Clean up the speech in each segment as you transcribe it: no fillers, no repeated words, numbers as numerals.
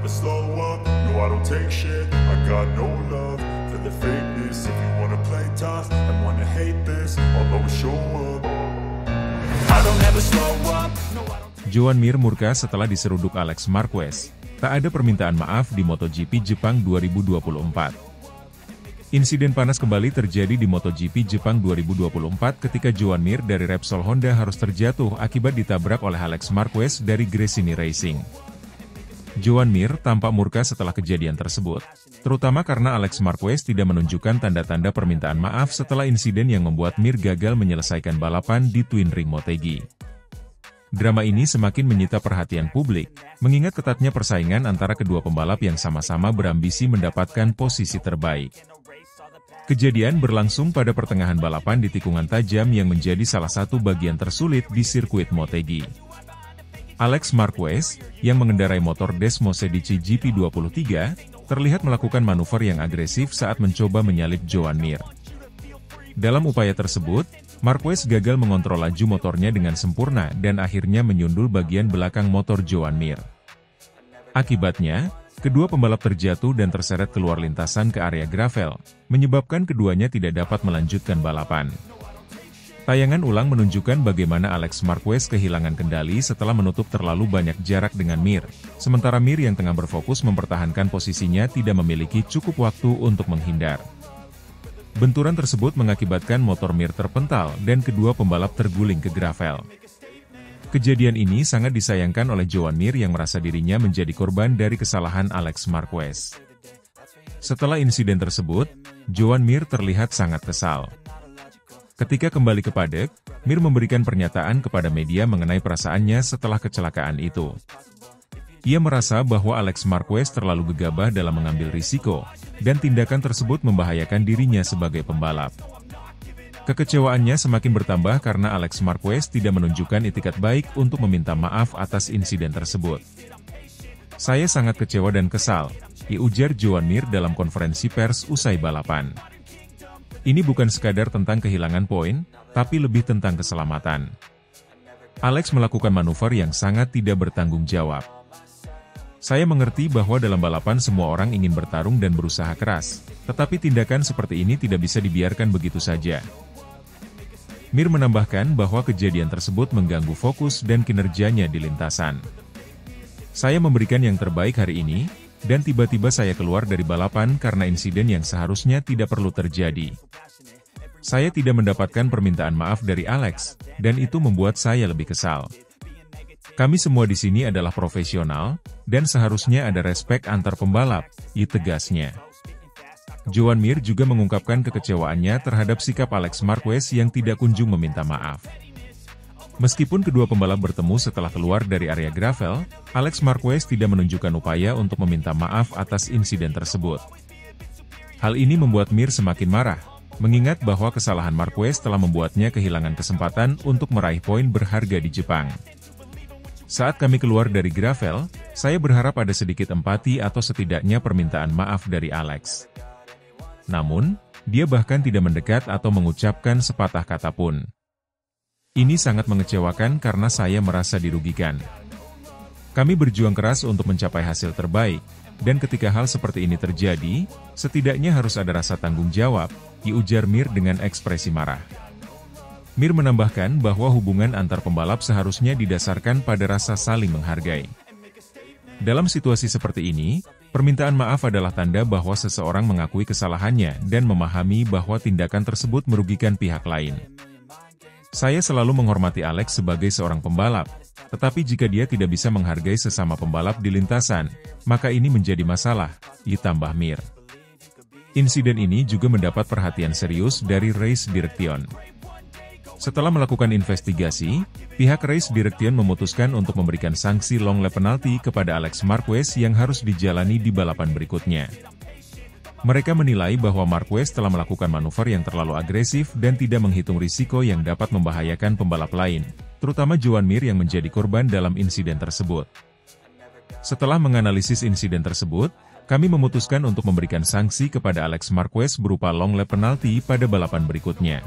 never slow up, no I don't take shit. I got no love for the fakeness. If you wanna play tough and wanna hate this, I'll always show up. I don't ever slow up, no I don't. Joan Mir murka setelah diseruduk Alex Marquez. Tak ada permintaan maaf di MotoGP Jepang 2024. Insiden panas kembali terjadi di MotoGP Jepang 2024 ketika Joan Mir dari Repsol Honda harus terjatuh akibat ditabrak oleh Alex Marquez dari Gresini Racing. Joan Mir tampak murka setelah kejadian tersebut, terutama karena Alex Marquez tidak menunjukkan tanda-tanda permintaan maaf setelah insiden yang membuat Mir gagal menyelesaikan balapan di Twin Ring Motegi. Drama ini semakin menyita perhatian publik, mengingat ketatnya persaingan antara kedua pembalap yang sama-sama berambisi mendapatkan posisi terbaik. Kejadian berlangsung pada pertengahan balapan di tikungan tajam yang menjadi salah satu bagian tersulit di sirkuit Motegi. Alex Marquez, yang mengendarai motor Desmos Edici GP23, terlihat melakukan manuver yang agresif saat mencoba menyalip Joan Mir. Dalam upaya tersebut, Marquez gagal mengontrol laju motornya dengan sempurna dan akhirnya menyundul bagian belakang motor Joan Mir. Akibatnya, kedua pembalap terjatuh dan terseret keluar lintasan ke area gravel, menyebabkan keduanya tidak dapat melanjutkan balapan. Tayangan ulang menunjukkan bagaimana Alex Marquez kehilangan kendali setelah menutup terlalu banyak jarak dengan Mir, sementara Mir yang tengah berfokus mempertahankan posisinya tidak memiliki cukup waktu untuk menghindar. Benturan tersebut mengakibatkan motor Mir terpental dan kedua pembalap terguling ke gravel. Kejadian ini sangat disayangkan oleh Joan Mir yang merasa dirinya menjadi korban dari kesalahan Alex Marquez. Setelah insiden tersebut, Joan Mir terlihat sangat kesal. Ketika kembali ke paddock, Mir memberikan pernyataan kepada media mengenai perasaannya setelah kecelakaan itu. Ia merasa bahwa Alex Marquez terlalu gegabah dalam mengambil risiko, dan tindakan tersebut membahayakan dirinya sebagai pembalap. Kekecewaannya semakin bertambah karena Alex Marquez tidak menunjukkan itikat baik untuk meminta maaf atas insiden tersebut. "Saya sangat kecewa dan kesal," ujar Joan Mir dalam konferensi pers usai balapan. "Ini bukan sekadar tentang kehilangan poin, tapi lebih tentang keselamatan. Alex melakukan manuver yang sangat tidak bertanggung jawab. Saya mengerti bahwa dalam balapan semua orang ingin bertarung dan berusaha keras, tetapi tindakan seperti ini tidak bisa dibiarkan begitu saja." Mir menambahkan bahwa kejadian tersebut mengganggu fokus dan kinerjanya di lintasan. "Saya memberikan yang terbaik hari ini, dan tiba-tiba saya keluar dari balapan karena insiden yang seharusnya tidak perlu terjadi. Saya tidak mendapatkan permintaan maaf dari Alex, dan itu membuat saya lebih kesal. Kami semua di sini adalah profesional, dan seharusnya ada respek antar pembalap," tegasnya. Joan Mir juga mengungkapkan kekecewaannya terhadap sikap Alex Marquez yang tidak kunjung meminta maaf. Meskipun kedua pembalap bertemu setelah keluar dari area gravel, Alex Marquez tidak menunjukkan upaya untuk meminta maaf atas insiden tersebut. Hal ini membuat Mir semakin marah, mengingat bahwa kesalahan Marquez telah membuatnya kehilangan kesempatan untuk meraih poin berharga di Jepang. "Saat kami keluar dari gravel, saya berharap ada sedikit empati atau setidaknya permintaan maaf dari Alex. Namun, dia bahkan tidak mendekat atau mengucapkan sepatah kata pun. Ini sangat mengecewakan karena saya merasa dirugikan. Kami berjuang keras untuk mencapai hasil terbaik, dan ketika hal seperti ini terjadi, setidaknya harus ada rasa tanggung jawab," ujar Mir dengan ekspresi marah. Mir menambahkan bahwa hubungan antar pembalap seharusnya didasarkan pada rasa saling menghargai. Dalam situasi seperti ini, permintaan maaf adalah tanda bahwa seseorang mengakui kesalahannya dan memahami bahwa tindakan tersebut merugikan pihak lain. "Saya selalu menghormati Alex sebagai seorang pembalap, tetapi jika dia tidak bisa menghargai sesama pembalap di lintasan, maka ini menjadi masalah," tambah Mir. Insiden ini juga mendapat perhatian serius dari Race Direction. Setelah melakukan investigasi, pihak Race Direction memutuskan untuk memberikan sanksi long lap penalti kepada Alex Marquez yang harus dijalani di balapan berikutnya. Mereka menilai bahwa Marquez telah melakukan manuver yang terlalu agresif dan tidak menghitung risiko yang dapat membahayakan pembalap lain, terutama Joan Mir yang menjadi korban dalam insiden tersebut. "Setelah menganalisis insiden tersebut, kami memutuskan untuk memberikan sanksi kepada Alex Marquez berupa long lap penalti pada balapan berikutnya.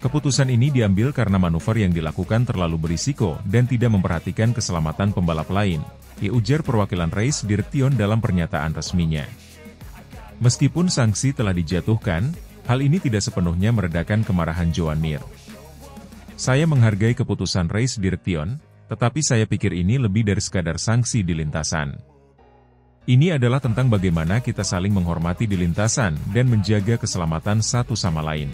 Keputusan ini diambil karena manuver yang dilakukan terlalu berisiko dan tidak memperhatikan keselamatan pembalap lain, ujar perwakilan Race Direction dalam pernyataan resminya. Meskipun sanksi telah dijatuhkan, hal ini tidak sepenuhnya meredakan kemarahan Joan Mir. Saya menghargai keputusan Race Direction, tetapi saya pikir ini lebih dari sekadar sanksi di lintasan. Ini adalah tentang bagaimana kita saling menghormati di lintasan dan menjaga keselamatan satu sama lain.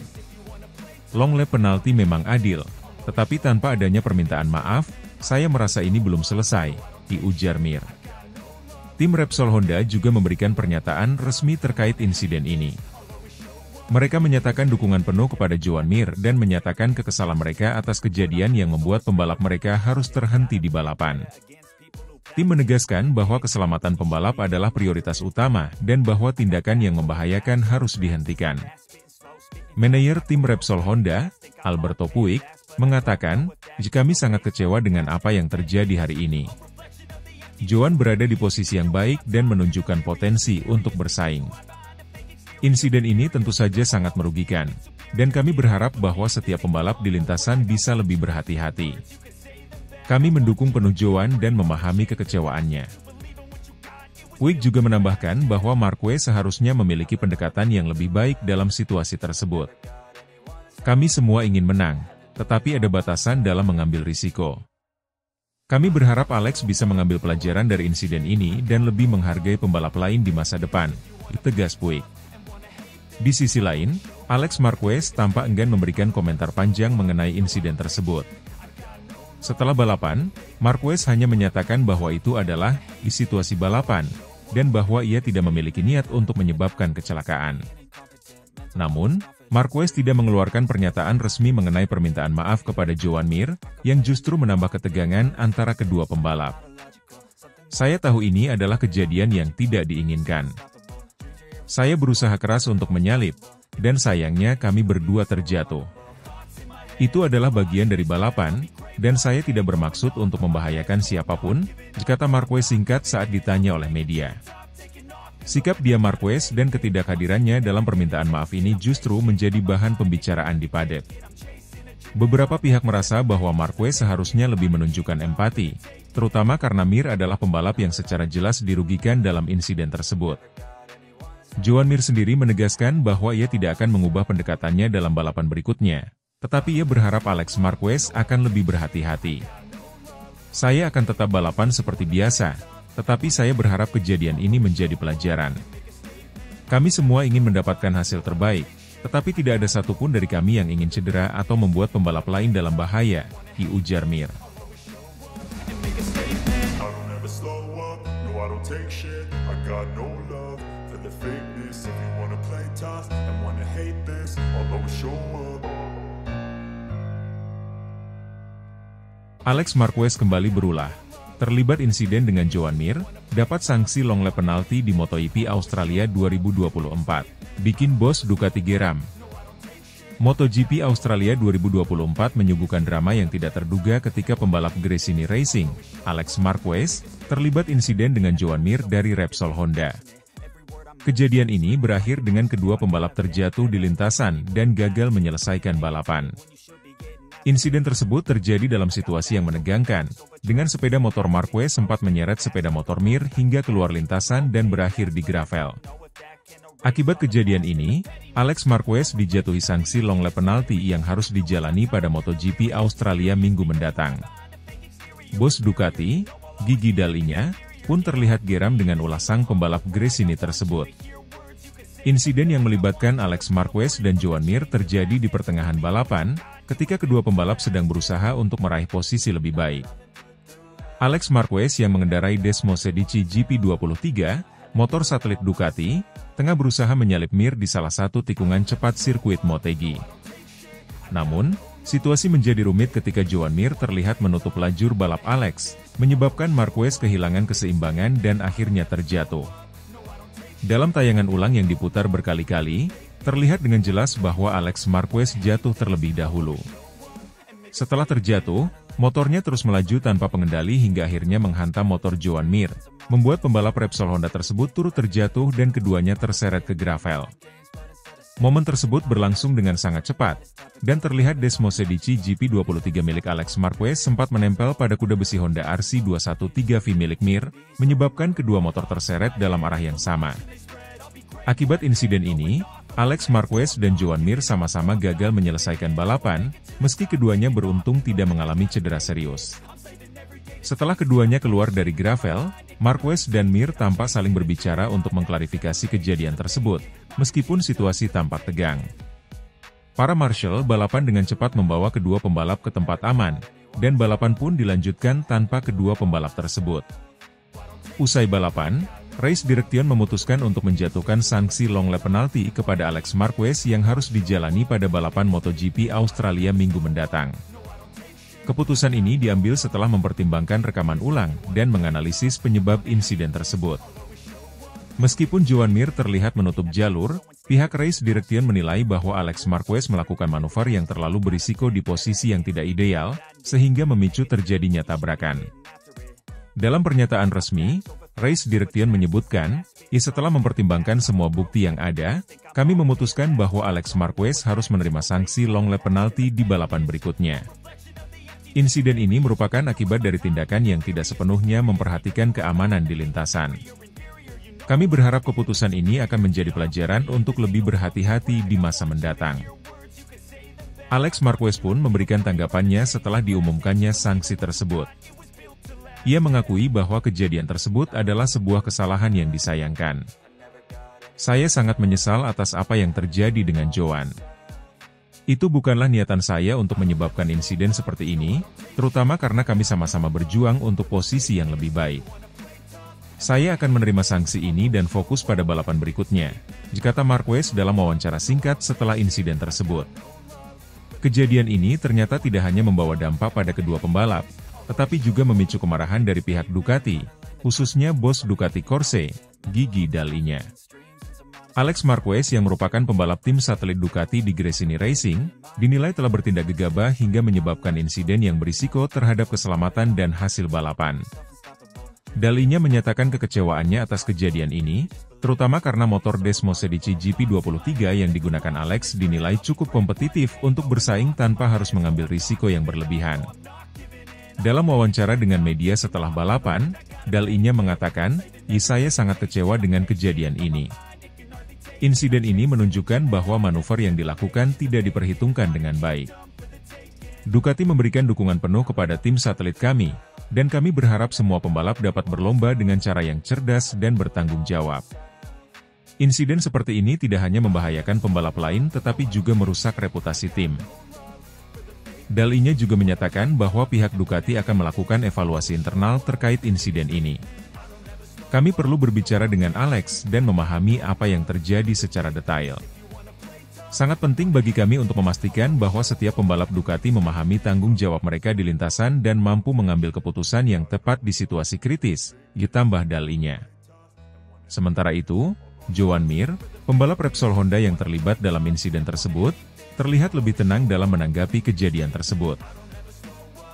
Long lap penalti memang adil, tetapi tanpa adanya permintaan maaf, saya merasa ini belum selesai, ujar Mir. Tim Repsol Honda juga memberikan pernyataan resmi terkait insiden ini. Mereka menyatakan dukungan penuh kepada Joan Mir dan menyatakan kekesalan mereka atas kejadian yang membuat pembalap mereka harus terhenti di balapan. Tim menegaskan bahwa keselamatan pembalap adalah prioritas utama dan bahwa tindakan yang membahayakan harus dihentikan. Manajer tim Repsol Honda, Alberto Puig, mengatakan, "Kami sangat kecewa dengan apa yang terjadi hari ini. Joan berada di posisi yang baik dan menunjukkan potensi untuk bersaing. Insiden ini tentu saja sangat merugikan, dan kami berharap bahwa setiap pembalap di lintasan bisa lebih berhati-hati. Kami mendukung penuh Joan dan memahami kekecewaannya." Puig juga menambahkan bahwa Marquez seharusnya memiliki pendekatan yang lebih baik dalam situasi tersebut. "Kami semua ingin menang, tetapi ada batasan dalam mengambil risiko. Kami berharap Alex bisa mengambil pelajaran dari insiden ini dan lebih menghargai pembalap lain di masa depan," tegas Puig. Di sisi lain, Alex Marquez tampak enggan memberikan komentar panjang mengenai insiden tersebut. Setelah balapan, Marquez hanya menyatakan bahwa itu adalah di situasi balapan, dan bahwa ia tidak memiliki niat untuk menyebabkan kecelakaan. Namun, Marquez tidak mengeluarkan pernyataan resmi mengenai permintaan maaf kepada Joan Mir, yang justru menambah ketegangan antara kedua pembalap. "Saya tahu ini adalah kejadian yang tidak diinginkan. Saya berusaha keras untuk menyalip, dan sayangnya kami berdua terjatuh. Itu adalah bagian dari balapan, dan saya tidak bermaksud untuk membahayakan siapapun," kata Marquez singkat saat ditanya oleh media. Sikap dia Marquez dan ketidakhadirannya dalam permintaan maaf ini justru menjadi bahan pembicaraan di paddock. Beberapa pihak merasa bahwa Marquez seharusnya lebih menunjukkan empati, terutama karena Mir adalah pembalap yang secara jelas dirugikan dalam insiden tersebut. Joan Mir sendiri menegaskan bahwa ia tidak akan mengubah pendekatannya dalam balapan berikutnya, tetapi ia berharap Alex Marquez akan lebih berhati-hati. "Saya akan tetap balapan seperti biasa, tetapi saya berharap kejadian ini menjadi pelajaran. Kami semua ingin mendapatkan hasil terbaik, tetapi tidak ada satupun dari kami yang ingin cedera atau membuat pembalap lain dalam bahaya," ujar Mir. Alex Marquez kembali berulah. Terlibat insiden dengan Joan Mir, dapat sanksi long lap penalti di MotoGP Australia 2024, bikin bos Ducati geram. MotoGP Australia 2024 menyuguhkan drama yang tidak terduga ketika pembalap Gresini Racing, Alex Marquez, terlibat insiden dengan Joan Mir dari Repsol Honda. Kejadian ini berakhir dengan kedua pembalap terjatuh di lintasan dan gagal menyelesaikan balapan. Insiden tersebut terjadi dalam situasi yang menegangkan, dengan sepeda motor Marquez sempat menyeret sepeda motor Mir hingga keluar lintasan dan berakhir di gravel. Akibat kejadian ini, Alex Marquez dijatuhi sanksi long lap penalti yang harus dijalani pada MotoGP Australia minggu mendatang. Bos Ducati, Gigi Dall'Igna, pun terlihat geram dengan ulah sang pembalap Gresini tersebut. Insiden yang melibatkan Alex Marquez dan Joan Mir terjadi di pertengahan balapan, ketika kedua pembalap sedang berusaha untuk meraih posisi lebih baik. Alex Marquez yang mengendarai Desmo Sedici GP23, motor satelit Ducati, tengah berusaha menyalip Mir di salah satu tikungan cepat sirkuit Motegi. Namun, situasi menjadi rumit ketika Joan Mir terlihat menutup lajur balap Alex, menyebabkan Marquez kehilangan keseimbangan dan akhirnya terjatuh. Dalam tayangan ulang yang diputar berkali-kali, terlihat dengan jelas bahwa Alex Marquez jatuh terlebih dahulu. Setelah terjatuh, motornya terus melaju tanpa pengendali hingga akhirnya menghantam motor Joan Mir, membuat pembalap Repsol Honda tersebut turut terjatuh dan keduanya terseret ke gravel. Momen tersebut berlangsung dengan sangat cepat, dan terlihat Desmosedici GP23 milik Alex Marquez sempat menempel pada kuda besi Honda RC213V milik Mir, menyebabkan kedua motor terseret dalam arah yang sama. Akibat insiden ini, Alex Marquez dan Joan Mir sama-sama gagal menyelesaikan balapan, meski keduanya beruntung tidak mengalami cedera serius. Setelah keduanya keluar dari gravel, Marquez dan Mir tampak saling berbicara untuk mengklarifikasi kejadian tersebut, meskipun situasi tampak tegang. Para marshal balapan dengan cepat membawa kedua pembalap ke tempat aman, dan balapan pun dilanjutkan tanpa kedua pembalap tersebut. Usai balapan, Race Direction memutuskan untuk menjatuhkan sanksi long lap penalti kepada Alex Marquez yang harus dijalani pada balapan MotoGP Australia minggu mendatang. Keputusan ini diambil setelah mempertimbangkan rekaman ulang dan menganalisis penyebab insiden tersebut. Meskipun Joan Mir terlihat menutup jalur, pihak Race Direction menilai bahwa Alex Marquez melakukan manuver yang terlalu berisiko di posisi yang tidak ideal, sehingga memicu terjadinya tabrakan. Dalam pernyataan resmi, Race Direction menyebutkan, setelah mempertimbangkan semua bukti yang ada, kami memutuskan bahwa Alex Marquez harus menerima sanksi long lap penalti di balapan berikutnya. Insiden ini merupakan akibat dari tindakan yang tidak sepenuhnya memperhatikan keamanan di lintasan. Kami berharap keputusan ini akan menjadi pelajaran untuk lebih berhati-hati di masa mendatang. Alex Marquez pun memberikan tanggapannya setelah diumumkannya sanksi tersebut. Ia mengakui bahwa kejadian tersebut adalah sebuah kesalahan yang disayangkan. Saya sangat menyesal atas apa yang terjadi dengan Joan. Itu bukanlah niatan saya untuk menyebabkan insiden seperti ini, terutama karena kami sama-sama berjuang untuk posisi yang lebih baik. Saya akan menerima sanksi ini dan fokus pada balapan berikutnya, kata Marquez dalam wawancara singkat setelah insiden tersebut. Kejadian ini ternyata tidak hanya membawa dampak pada kedua pembalap, tetapi juga memicu kemarahan dari pihak Ducati, khususnya bos Ducati Corse, Gigi Dall'Igna. Alex Marquez yang merupakan pembalap tim satelit Ducati di Gresini Racing, dinilai telah bertindak gegabah hingga menyebabkan insiden yang berisiko terhadap keselamatan dan hasil balapan. Dall'Igna menyatakan kekecewaannya atas kejadian ini, terutama karena motor Desmosedici GP23 yang digunakan Alex dinilai cukup kompetitif untuk bersaing tanpa harus mengambil risiko yang berlebihan. Dalam wawancara dengan media setelah balapan, Dall'Igna mengatakan, saya sangat kecewa dengan kejadian ini. Insiden ini menunjukkan bahwa manuver yang dilakukan tidak diperhitungkan dengan baik. Ducati memberikan dukungan penuh kepada tim satelit kami, dan kami berharap semua pembalap dapat berlomba dengan cara yang cerdas dan bertanggung jawab. Insiden seperti ini tidak hanya membahayakan pembalap lain tetapi juga merusak reputasi tim. Dall'Igna juga menyatakan bahwa pihak Ducati akan melakukan evaluasi internal terkait insiden ini. Kami perlu berbicara dengan Alex dan memahami apa yang terjadi secara detail. Sangat penting bagi kami untuk memastikan bahwa setiap pembalap Ducati memahami tanggung jawab mereka di lintasan dan mampu mengambil keputusan yang tepat di situasi kritis, ditambah Dall'Igna. Sementara itu, Joan Mir, pembalap Repsol Honda yang terlibat dalam insiden tersebut, terlihat lebih tenang dalam menanggapi kejadian tersebut.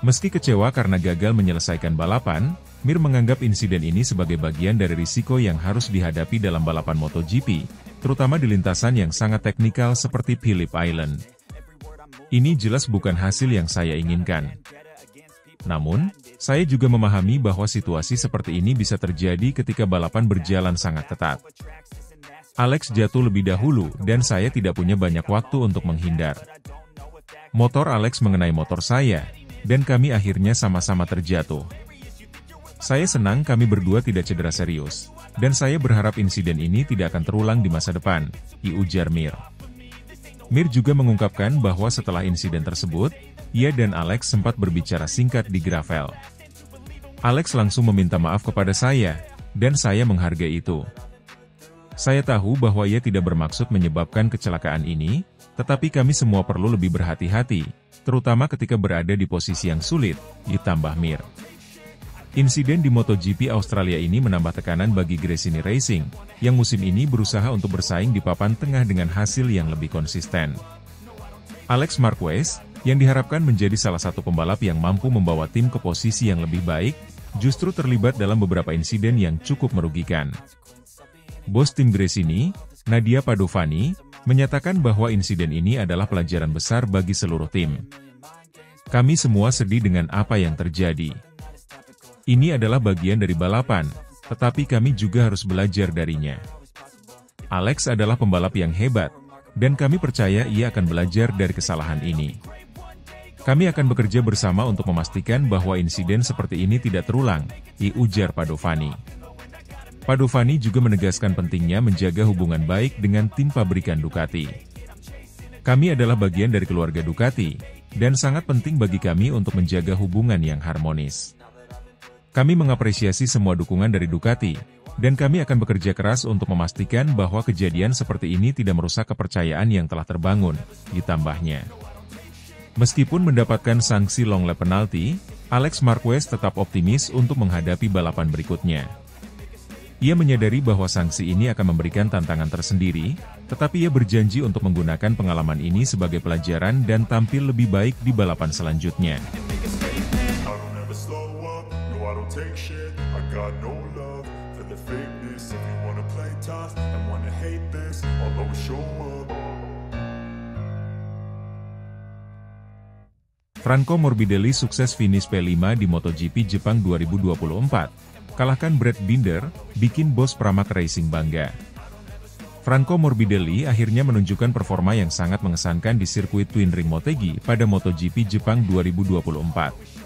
Meski kecewa karena gagal menyelesaikan balapan, Mir menganggap insiden ini sebagai bagian dari risiko yang harus dihadapi dalam balapan MotoGP, terutama di lintasan yang sangat teknikal seperti Phillip Island. Ini jelas bukan hasil yang saya inginkan. Namun, saya juga memahami bahwa situasi seperti ini bisa terjadi ketika balapan berjalan sangat ketat. Alex jatuh lebih dahulu dan saya tidak punya banyak waktu untuk menghindar. Motor Alex mengenai motor saya, dan kami akhirnya sama-sama terjatuh. Saya senang kami berdua tidak cedera serius, dan saya berharap insiden ini tidak akan terulang di masa depan, ujar Mir. Mir juga mengungkapkan bahwa setelah insiden tersebut, ia dan Alex sempat berbicara singkat di gravel. Alex langsung meminta maaf kepada saya, dan saya menghargai itu. Saya tahu bahwa ia tidak bermaksud menyebabkan kecelakaan ini, tetapi kami semua perlu lebih berhati-hati, terutama ketika berada di posisi yang sulit, ditambah Mir. Insiden di MotoGP Australia ini menambah tekanan bagi Gresini Racing, yang musim ini berusaha untuk bersaing di papan tengah dengan hasil yang lebih konsisten. Alex Marquez, yang diharapkan menjadi salah satu pembalap yang mampu membawa tim ke posisi yang lebih baik, justru terlibat dalam beberapa insiden yang cukup merugikan. Bos tim Gresini, Nadia Padovani, menyatakan bahwa insiden ini adalah pelajaran besar bagi seluruh tim. Kami semua sedih dengan apa yang terjadi. Ini adalah bagian dari balapan, tetapi kami juga harus belajar darinya. Alex adalah pembalap yang hebat, dan kami percaya ia akan belajar dari kesalahan ini. Kami akan bekerja bersama untuk memastikan bahwa insiden seperti ini tidak terulang, ujar Padovani. Padovani juga menegaskan pentingnya menjaga hubungan baik dengan tim pabrikan Ducati. Kami adalah bagian dari keluarga Ducati, dan sangat penting bagi kami untuk menjaga hubungan yang harmonis. Kami mengapresiasi semua dukungan dari Ducati, dan kami akan bekerja keras untuk memastikan bahwa kejadian seperti ini tidak merusak kepercayaan yang telah terbangun, ditambahnya. Meskipun mendapatkan sanksi long lap penalti, Alex Marquez tetap optimis untuk menghadapi balapan berikutnya. Ia menyadari bahwa sanksi ini akan memberikan tantangan tersendiri, tetapi ia berjanji untuk menggunakan pengalaman ini sebagai pelajaran dan tampil lebih baik di balapan selanjutnya. Franco Morbidelli sukses finish P5 di MotoGP Jepang 2024. Kalahkan Brad Binder, bikin bos Pramac Racing bangga. Franco Morbidelli akhirnya menunjukkan performa yang sangat mengesankan di sirkuit Twin Ring Motegi pada MotoGP Jepang 2024.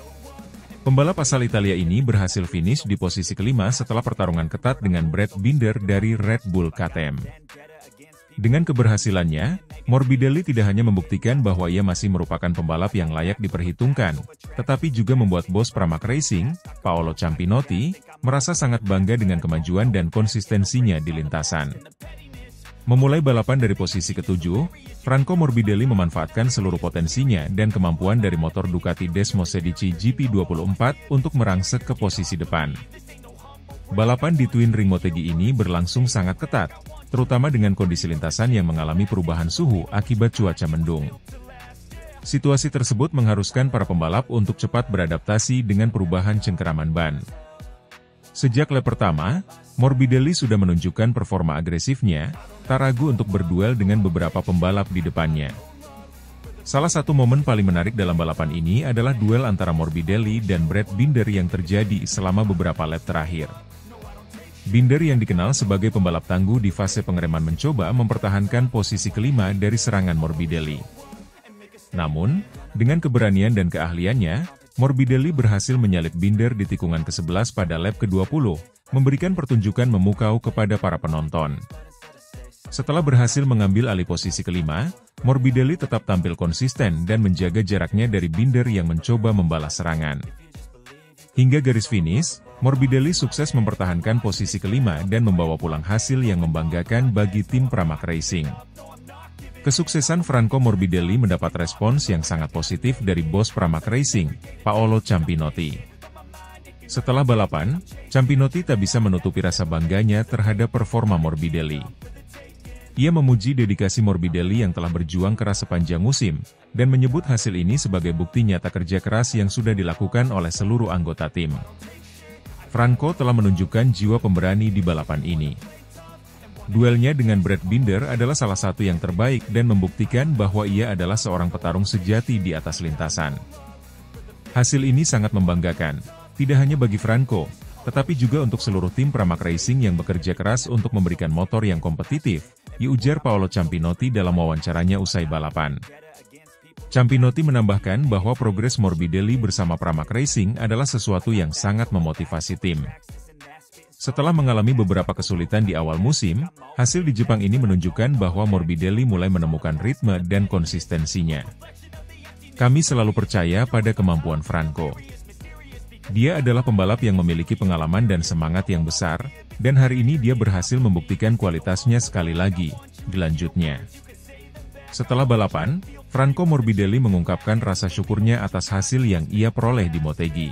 Pembalap asal Italia ini berhasil finish di posisi kelima setelah pertarungan ketat dengan Brad Binder dari Red Bull KTM. Dengan keberhasilannya, Morbidelli tidak hanya membuktikan bahwa ia masih merupakan pembalap yang layak diperhitungkan, tetapi juga membuat bos Pramac Racing, Paolo Ciampinotti, merasa sangat bangga dengan kemajuan dan konsistensinya di lintasan. Memulai balapan dari posisi ketujuh, Franco Morbidelli memanfaatkan seluruh potensinya dan kemampuan dari motor Ducati Desmosedici GP24 untuk merangsek ke posisi depan. Balapan di Twin Ring Motegi ini berlangsung sangat ketat, terutama dengan kondisi lintasan yang mengalami perubahan suhu akibat cuaca mendung. Situasi tersebut mengharuskan para pembalap untuk cepat beradaptasi dengan perubahan cengkeraman ban. Sejak lap pertama, Morbidelli sudah menunjukkan performa agresifnya, tak ragu untuk berduel dengan beberapa pembalap di depannya. Salah satu momen paling menarik dalam balapan ini adalah duel antara Morbidelli dan Brad Binder yang terjadi selama beberapa lap terakhir. Binder yang dikenal sebagai pembalap tangguh di fase pengereman mencoba mempertahankan posisi kelima dari serangan Morbidelli. Namun, dengan keberanian dan keahliannya, Morbidelli berhasil menyalip Binder di tikungan ke-11 pada lap ke-20, memberikan pertunjukan memukau kepada para penonton. Setelah berhasil mengambil alih posisi kelima, Morbidelli tetap tampil konsisten dan menjaga jaraknya dari Binder yang mencoba membalas serangan. Hingga garis finish, Morbidelli sukses mempertahankan posisi kelima dan membawa pulang hasil yang membanggakan bagi tim Pramac Racing. Kesuksesan Franco Morbidelli mendapat respons yang sangat positif dari bos Pramac Racing, Paolo Ciampinotti. Setelah balapan, Ciampinotti tak bisa menutupi rasa bangganya terhadap performa Morbidelli. Ia memuji dedikasi Morbidelli yang telah berjuang keras sepanjang musim, dan menyebut hasil ini sebagai bukti nyata kerja keras yang sudah dilakukan oleh seluruh anggota tim. Franco telah menunjukkan jiwa pemberani di balapan ini. Duelnya dengan Brad Binder adalah salah satu yang terbaik dan membuktikan bahwa ia adalah seorang petarung sejati di atas lintasan. Hasil ini sangat membanggakan, tidak hanya bagi Franco, tetapi juga untuk seluruh tim Pramac Racing yang bekerja keras untuk memberikan motor yang kompetitif, ujar Paolo Ciampinotti dalam wawancaranya usai balapan. Ciampinotti menambahkan bahwa progres Morbidelli bersama Pramac Racing adalah sesuatu yang sangat memotivasi tim. Setelah mengalami beberapa kesulitan di awal musim, hasil di Jepang ini menunjukkan bahwa Morbidelli mulai menemukan ritme dan konsistensinya. Kami selalu percaya pada kemampuan Franco. Dia adalah pembalap yang memiliki pengalaman dan semangat yang besar, dan hari ini dia berhasil membuktikan kualitasnya sekali lagi, dilanjutnya. Setelah balapan, Franco Morbidelli mengungkapkan rasa syukurnya atas hasil yang ia peroleh di Motegi.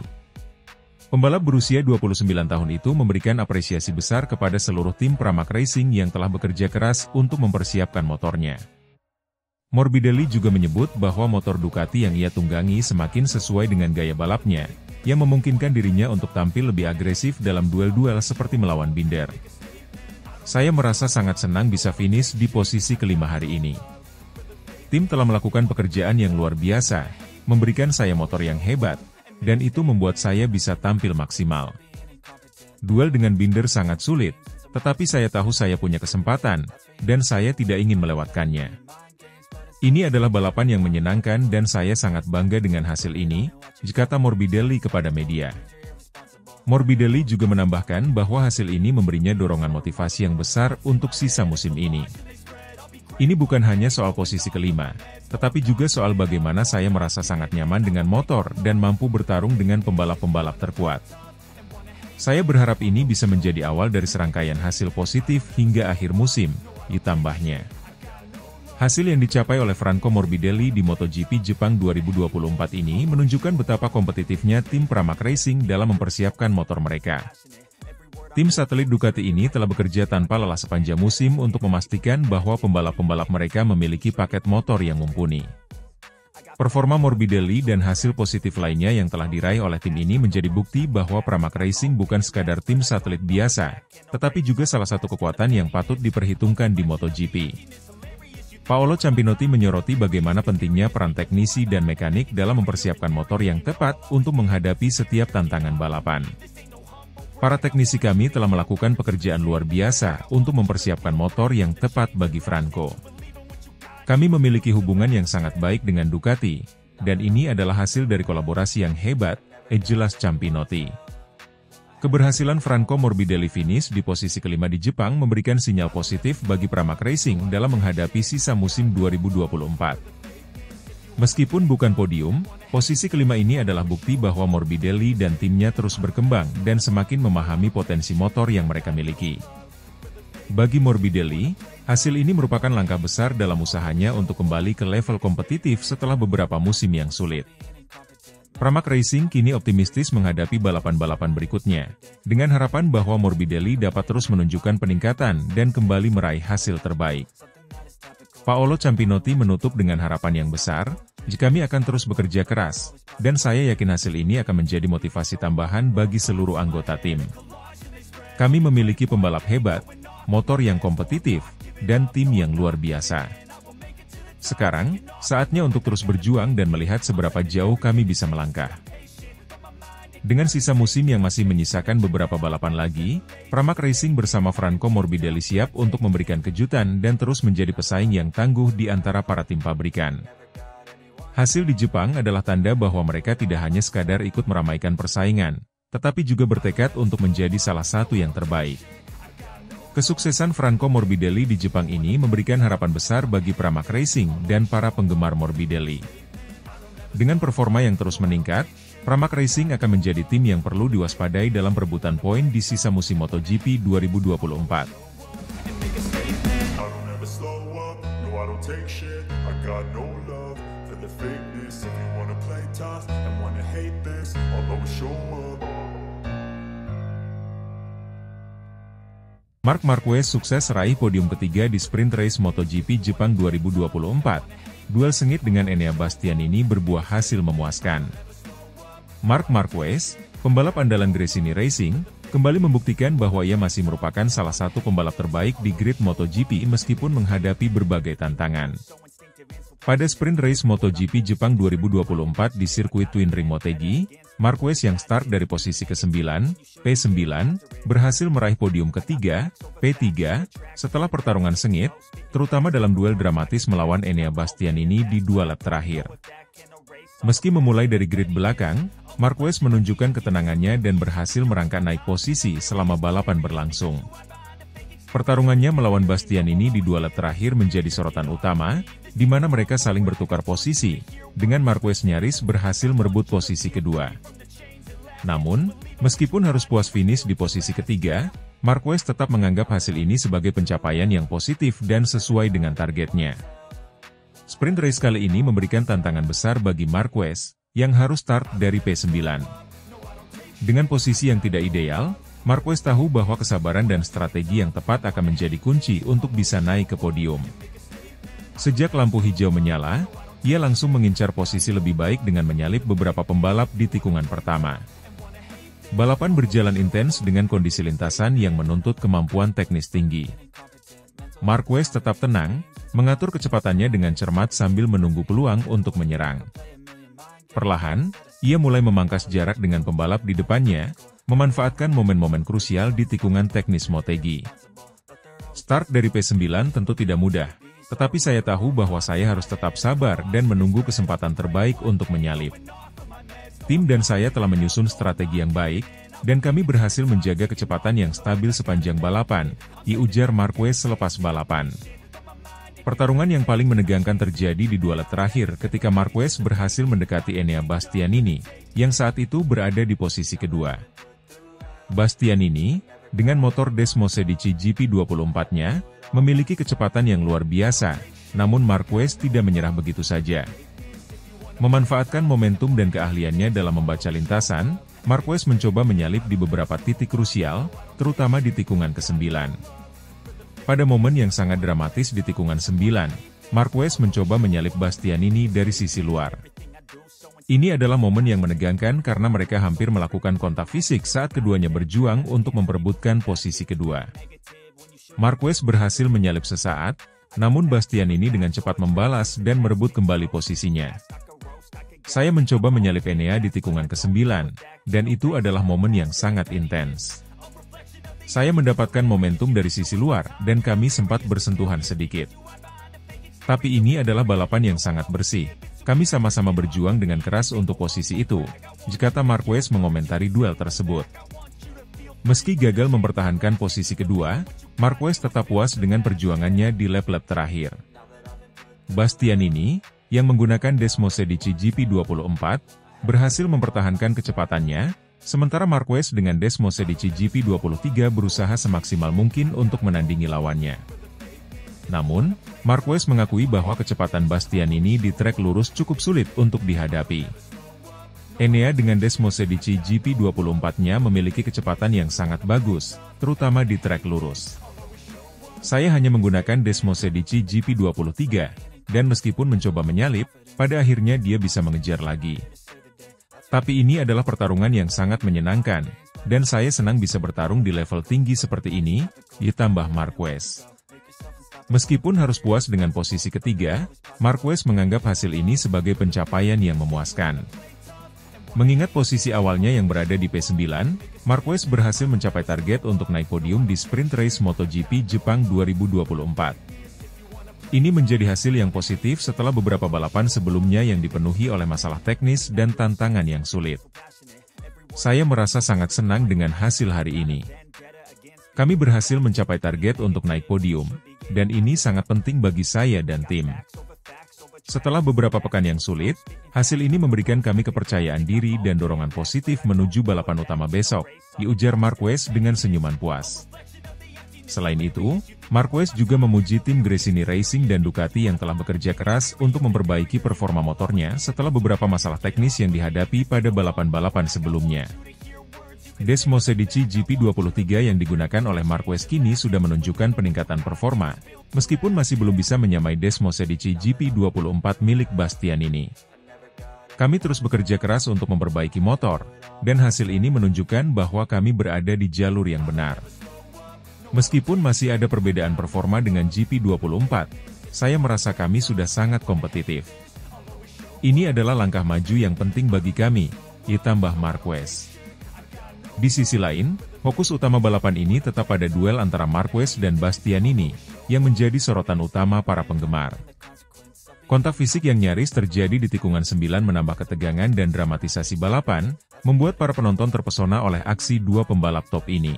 Pembalap berusia 29 tahun itu memberikan apresiasi besar kepada seluruh tim Pramac Racing yang telah bekerja keras untuk mempersiapkan motornya. Morbidelli juga menyebut bahwa motor Ducati yang ia tunggangi semakin sesuai dengan gaya balapnya, yang memungkinkan dirinya untuk tampil lebih agresif dalam duel-duel seperti melawan Binder. Saya merasa sangat senang bisa finish di posisi kelima hari ini. Tim telah melakukan pekerjaan yang luar biasa, memberikan saya motor yang hebat, dan itu membuat saya bisa tampil maksimal. Duel dengan Binder sangat sulit, tetapi saya tahu saya punya kesempatan, dan saya tidak ingin melewatkannya. Ini adalah balapan yang menyenangkan dan saya sangat bangga dengan hasil ini, kata Morbidelli kepada media. Morbidelli juga menambahkan bahwa hasil ini memberinya dorongan motivasi yang besar untuk sisa musim ini. Ini bukan hanya soal posisi kelima, tetapi juga soal bagaimana saya merasa sangat nyaman dengan motor dan mampu bertarung dengan pembalap-pembalap terkuat. Saya berharap ini bisa menjadi awal dari serangkaian hasil positif hingga akhir musim, ditambahnya. Hasil yang dicapai oleh Franco Morbidelli di MotoGP Jepang 2024 ini menunjukkan betapa kompetitifnya tim Pramac Racing dalam mempersiapkan motor mereka. Tim satelit Ducati ini telah bekerja tanpa lelah sepanjang musim untuk memastikan bahwa pembalap-pembalap mereka memiliki paket motor yang mumpuni. Performa Morbidelli dan hasil positif lainnya yang telah diraih oleh tim ini menjadi bukti bahwa Pramac Racing bukan sekadar tim satelit biasa, tetapi juga salah satu kekuatan yang patut diperhitungkan di MotoGP. Paolo Campinotti menyoroti bagaimana pentingnya peran teknisi dan mekanik dalam mempersiapkan motor yang tepat untuk menghadapi setiap tantangan balapan. Para teknisi kami telah melakukan pekerjaan luar biasa untuk mempersiapkan motor yang tepat bagi Franco. Kami memiliki hubungan yang sangat baik dengan Ducati, dan ini adalah hasil dari kolaborasi yang hebat, jelas Campinotti. Keberhasilan Franco Morbidelli finish di posisi kelima di Jepang memberikan sinyal positif bagi Pramac Racing dalam menghadapi sisa musim 2024. Meskipun bukan podium, posisi kelima ini adalah bukti bahwa Morbidelli dan timnya terus berkembang dan semakin memahami potensi motor yang mereka miliki. Bagi Morbidelli, hasil ini merupakan langkah besar dalam usahanya untuk kembali ke level kompetitif setelah beberapa musim yang sulit. Pramac Racing kini optimistis menghadapi balapan-balapan berikutnya, dengan harapan bahwa Morbidelli dapat terus menunjukkan peningkatan dan kembali meraih hasil terbaik. Paolo Campinotti menutup dengan harapan yang besar, kami akan terus bekerja keras, dan saya yakin hasil ini akan menjadi motivasi tambahan bagi seluruh anggota tim. Kami memiliki pembalap hebat, motor yang kompetitif, dan tim yang luar biasa. Sekarang, saatnya untuk terus berjuang dan melihat seberapa jauh kami bisa melangkah. Dengan sisa musim yang masih menyisakan beberapa balapan lagi, Pramac Racing bersama Franco Morbidelli siap untuk memberikan kejutan dan terus menjadi pesaing yang tangguh di antara para tim pabrikan. Hasil di Jepang adalah tanda bahwa mereka tidak hanya sekadar ikut meramaikan persaingan, tetapi juga bertekad untuk menjadi salah satu yang terbaik. Kesuksesan Franco Morbidelli di Jepang ini memberikan harapan besar bagi Pramac Racing dan para penggemar Morbidelli. Dengan performa yang terus meningkat, Pramac Racing akan menjadi tim yang perlu diwaspadai dalam perebutan poin di sisa musim MotoGP 2024. Marc Marquez sukses raih podium ketiga di sprint race MotoGP Jepang 2024. Duel sengit dengan Enea Bastianini berbuah hasil memuaskan. Marc Marquez, pembalap andalan Gresini Racing, kembali membuktikan bahwa ia masih merupakan salah satu pembalap terbaik di grid MotoGP meskipun menghadapi berbagai tantangan. Pada sprint race MotoGP Jepang 2024 di sirkuit Twin Ring Motegi, Marquez yang start dari posisi ke-9, P9, berhasil meraih podium ketiga, P3, setelah pertarungan sengit, terutama dalam duel dramatis melawan Enea Bastianini di dua lap terakhir. Meski memulai dari grid belakang, Marquez menunjukkan ketenangannya dan berhasil merangkak naik posisi selama balapan berlangsung. Pertarungannya melawan Bastianini di dua lap terakhir menjadi sorotan utama, di mana mereka saling bertukar posisi, dengan Marquez nyaris berhasil merebut posisi kedua. Namun, meskipun harus puas finish di posisi ketiga, Marquez tetap menganggap hasil ini sebagai pencapaian yang positif dan sesuai dengan targetnya. Sprint race kali ini memberikan tantangan besar bagi Marquez, yang harus start dari P9. Dengan posisi yang tidak ideal, Marquez tahu bahwa kesabaran dan strategi yang tepat akan menjadi kunci untuk bisa naik ke podium. Sejak lampu hijau menyala, ia langsung mengincar posisi lebih baik dengan menyalip beberapa pembalap di tikungan pertama. Balapan berjalan intens dengan kondisi lintasan yang menuntut kemampuan teknis tinggi. Marquez tetap tenang, mengatur kecepatannya dengan cermat sambil menunggu peluang untuk menyerang. Perlahan, ia mulai memangkas jarak dengan pembalap di depannya, memanfaatkan momen-momen krusial di tikungan teknis Motegi. Start dari P9 tentu tidak mudah, tetapi saya tahu bahwa saya harus tetap sabar dan menunggu kesempatan terbaik untuk menyalip. Tim dan saya telah menyusun strategi yang baik, dan kami berhasil menjaga kecepatan yang stabil sepanjang balapan, ujar Marquez selepas balapan. Pertarungan yang paling menegangkan terjadi di dua lap terakhir ketika Marquez berhasil mendekati Enea Bastianini, yang saat itu berada di posisi kedua. Bastianini, dengan motor Desmosedici GP24-nya, memiliki kecepatan yang luar biasa, namun Marquez tidak menyerah begitu saja. Memanfaatkan momentum dan keahliannya dalam membaca lintasan, Marquez mencoba menyalip di beberapa titik krusial, terutama di tikungan ke-9. Pada momen yang sangat dramatis di tikungan 9, Marquez mencoba menyalip Bastianini dari sisi luar. Ini adalah momen yang menegangkan karena mereka hampir melakukan kontak fisik saat keduanya berjuang untuk memperebutkan posisi kedua. Marquez berhasil menyalip sesaat, namun Bastianini dengan cepat membalas dan merebut kembali posisinya. Saya mencoba menyalip Enea di tikungan ke-9, dan itu adalah momen yang sangat intens. Saya mendapatkan momentum dari sisi luar, dan kami sempat bersentuhan sedikit. Tapi ini adalah balapan yang sangat bersih. Kami sama-sama berjuang dengan keras untuk posisi itu, kata Marquez mengomentari duel tersebut. Meski gagal mempertahankan posisi kedua, Marquez tetap puas dengan perjuangannya di lap-lap terakhir. Bastianini, yang menggunakan Desmosedici GP24, berhasil mempertahankan kecepatannya, sementara Marquez dengan Desmosedici GP23 berusaha semaksimal mungkin untuk menandingi lawannya. Namun, Marquez mengakui bahwa kecepatan Bastianini di trek lurus cukup sulit untuk dihadapi. Enea dengan Desmosedici GP24-nya memiliki kecepatan yang sangat bagus, terutama di trek lurus. Saya hanya menggunakan Desmosedici GP23, dan meskipun mencoba menyalip, pada akhirnya dia bisa mengejar lagi. Tapi ini adalah pertarungan yang sangat menyenangkan, dan saya senang bisa bertarung di level tinggi seperti ini, ditambah Marquez. Meskipun harus puas dengan posisi ketiga, Marquez menganggap hasil ini sebagai pencapaian yang memuaskan. Mengingat posisi awalnya yang berada di P9, Marquez berhasil mencapai target untuk naik podium di Sprint Race MotoGP Jepang 2024. Ini menjadi hasil yang positif setelah beberapa balapan sebelumnya yang dipenuhi oleh masalah teknis dan tantangan yang sulit. Saya merasa sangat senang dengan hasil hari ini. Kami berhasil mencapai target untuk naik podium, dan ini sangat penting bagi saya dan tim. Setelah beberapa pekan yang sulit, hasil ini memberikan kami kepercayaan diri dan dorongan positif menuju balapan utama besok, diujar Marquez dengan senyuman puas. Selain itu, Marquez juga memuji tim Gresini Racing dan Ducati yang telah bekerja keras untuk memperbaiki performa motornya setelah beberapa masalah teknis yang dihadapi pada balapan-balapan sebelumnya. Desmosedici GP23 yang digunakan oleh Marquez kini sudah menunjukkan peningkatan performa, meskipun masih belum bisa menyamai Desmosedici GP24 milik Bastianini. Kami terus bekerja keras untuk memperbaiki motor, dan hasil ini menunjukkan bahwa kami berada di jalur yang benar. Meskipun masih ada perbedaan performa dengan GP24, saya merasa kami sudah sangat kompetitif. Ini adalah langkah maju yang penting bagi kami, ditambah Marquez. Di sisi lain, fokus utama balapan ini tetap pada duel antara Marquez dan Bastianini, yang menjadi sorotan utama para penggemar. Kontak fisik yang nyaris terjadi di tikungan 9 menambah ketegangan dan dramatisasi balapan, membuat para penonton terpesona oleh aksi dua pembalap top ini.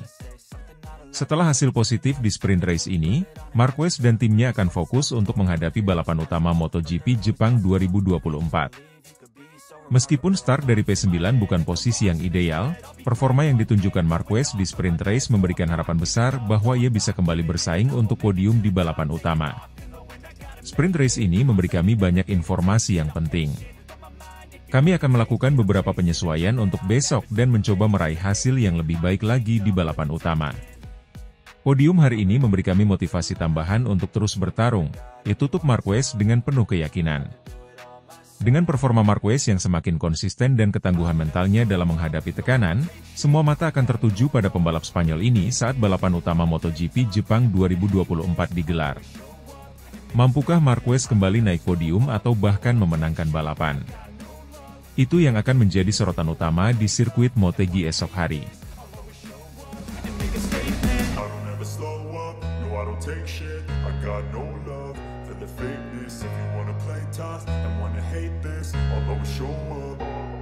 Setelah hasil positif di sprint race ini, Marquez dan timnya akan fokus untuk menghadapi balapan utama MotoGP Jepang 2024. Meskipun start dari P9 bukan posisi yang ideal, performa yang ditunjukkan Marquez di sprint race memberikan harapan besar bahwa ia bisa kembali bersaing untuk podium di balapan utama. Sprint race ini memberi kami banyak informasi yang penting. Kami akan melakukan beberapa penyesuaian untuk besok dan mencoba meraih hasil yang lebih baik lagi di balapan utama. Podium hari ini memberi kami motivasi tambahan untuk terus bertarung, ditutup Marquez dengan penuh keyakinan. Dengan performa Marquez yang semakin konsisten dan ketangguhan mentalnya dalam menghadapi tekanan, semua mata akan tertuju pada pembalap Spanyol ini saat balapan utama MotoGP Jepang 2024 digelar. Mampukah Marquez kembali naik podium atau bahkan memenangkan balapan? Itu yang akan menjadi sorotan utama di sirkuit Motegi esok hari. Take shit, I got no love for the fakeness. If you wanna play tough and wanna hate this, I'll always show up.